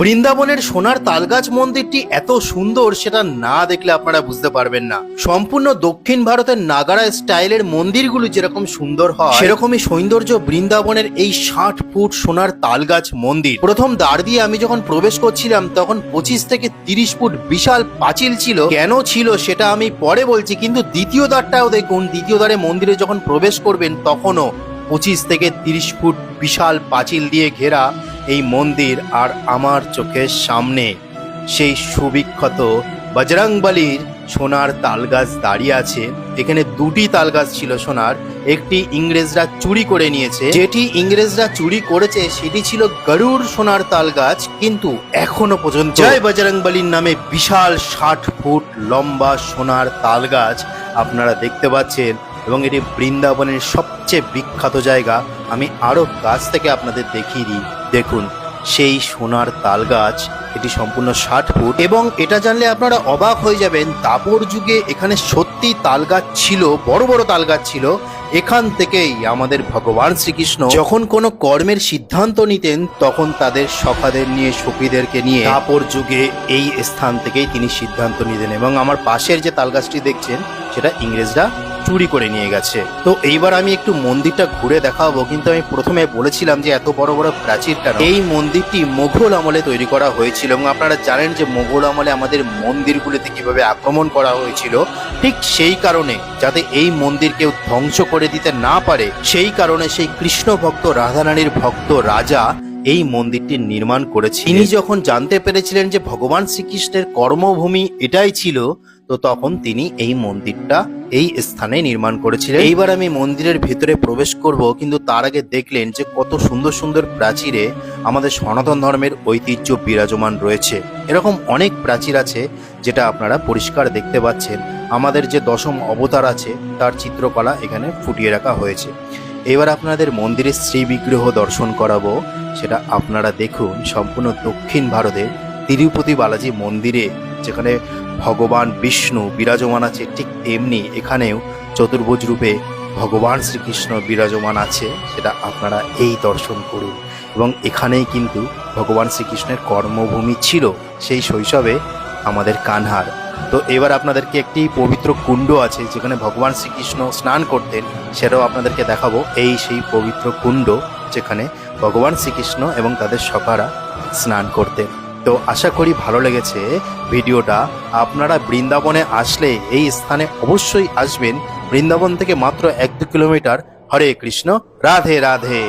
বৃন্দাবনের সোনার তালগাছ মন্দিরটি এত সুন্দর সেটা না দেখলে আপনারা বুঝতে পারবেন না। সম্পূর্ণ দক্ষিণ ভারতের নাগারা স্টাইলের মন্দিরগুলো যেরকম সুন্দর হয় সেরকমই সৌন্দর্য বৃন্দাবনের এই 60 ফুট সোনার তালগাছ মন্দির। প্রথম দ্বার দিয়ে আমি যখন প্রবেশ করছিলাম তখন 25 থেকে 30 ফুট বিশাল পাঁচিল ছিল। কেন ছিল সেটা আমি পরে বলছি, কিন্তু দ্বিতীয় দ্বারটাও দেখুন। দ্বিতীয় দ্বারে মন্দিরে যখন প্রবেশ করবেন তখনও 25 থেকে 30 ফুট বিশাল পাঁচিল দিয়ে ঘেরা এই মন্দির। আর আমার চোখের সামনে সেই সুবিখ্যাত বজরংবলীর সোনার তালগাছ দাঁড়িয়ে আছে। এখানে দুটি তালগাছ ছিল সোনার, একটি ইংরেজরা চুরি করে নিয়েছে। যেটি ইংরেজরা চুরি করেছে সেটি ছিল গরুড় সোনার তালগাছ, কিন্তু এখনো পর্যন্ত জয় বজরংবলীর নামে বিশাল 60 ফুট লম্বা সোনার তালগাছ আপনারা দেখতে পাচ্ছেন। এবং এটি বৃন্দাবনের সবচেয়ে বিখ্যাত জায়গা। আমি আরো কাছ থেকে আপনাদের দেখিয়ে দিই। দেখুন সেই সোনার তাল গাছ, এটি সম্পূর্ণ 60 ফুট। এবং এটা জানলে আপনারা অবাক হয়ে যাবেন, দাপর যুগে এখানে সত্যি তাল গাছ ছিল, বড় বড় তাল গাছ ছিল। এখান থেকেই আমাদের ভগবান শ্রীকৃষ্ণ যখন কোনো কর্মের সিদ্ধান্ত নিতেন তখন তাদের সখাদের নিয়ে, সখীদেরকে নিয়ে দাপর যুগে এই স্থান থেকেই তিনি সিদ্ধান্ত নিতেন। এবং আমার পাশের যে তাল গাছটি দেখছেন সেটা ইংরেজরা চুরি করে নিয়ে গেছে। তো এইবার আমি একটু মন্দিরটা ঘুরে দেখাবো, কিন্তু আমি প্রথমে বলেছিলাম যে এত বড় বড় প্রাচীর কেন। এই মন্দিরটি মোগল আমলে তৈরি করা হয়েছিল এবং আপনারা জানেন যে মোগল আমলে আমাদের মন্দিরগুলিতে কিভাবে আক্রমণ করা হয়েছিল। ঠিক সেই কারণে যাতে এই মন্দির কেউ ধ্বংস করে দিতে না পারে, সেই কারণে সেই কৃষ্ণ ভক্ত রাধারানীর ভক্ত রাজা এই মন্দিরটি নির্মাণ করেছে। তিনি যখন জানতে পেরেছিলেন যে ভগবান শ্রীকৃষ্ণের কর্মভূমি এটাই ছিল, তো তখন তিনি এই মন্দিরটা এই স্থানে নির্মাণ করেছিলেন। এইবার আমি মন্দিরের ভিতরে প্রবেশ করব, কিন্তু তার আগে দেখলেন যে কত সুন্দর সুন্দর প্রাচীরে আমাদের সনাতন ধর্মের ঐতিহ্য বিরাজমান রয়েছে। এরকম অনেক প্রাচীর আছে যেটা আপনারা পরিষ্কার দেখতে পাচ্ছেন। আমাদের যে দশম অবতার আছে তার চিত্রকলা এখানে ফুটিয়ে রাখা হয়েছে। এবার আপনাদের মন্দিরের শ্রী বিগ্রহ দর্শন করাবো, সেটা আপনারা দেখুন। সম্পূর্ণ দক্ষিণ ভারতের তিরুপতি বালাজি মন্দিরে যেখানে ভগবান বিষ্ণু বিরাজমান আছে, ঠিক তেমনি এখানেও চতুর্ভুজ রূপে ভগবান শ্রীকৃষ্ণ বিরাজমান আছে। সেটা আপনারা এই দর্শন করুন। এবং এখানেই কিন্তু ভগবান শ্রীকৃষ্ণের কর্মভূমি ছিল সেই শৈশবে আমাদের কানহার। তো এবার আপনাদেরকে একটি পবিত্র কুণ্ড আছে যেখানে ভগবান শ্রীকৃষ্ণ স্নান করতেন, সেটাও আপনাদেরকে দেখাবো। এই সেই পবিত্র কুণ্ড যেখানে ভগবান শ্রীকৃষ্ণ এবং তাদের সখারা স্নান করতেন। তো আশা করি ভালো লেগেছে ভিডিওটা। আপনারা বৃন্দাবনে আসলে এই স্থানে অবশ্যই আসবেন। বৃন্দাবন থেকে মাত্র 1-2 কিলোমিটার। হরে কৃষ্ণ, রাধে রাধে।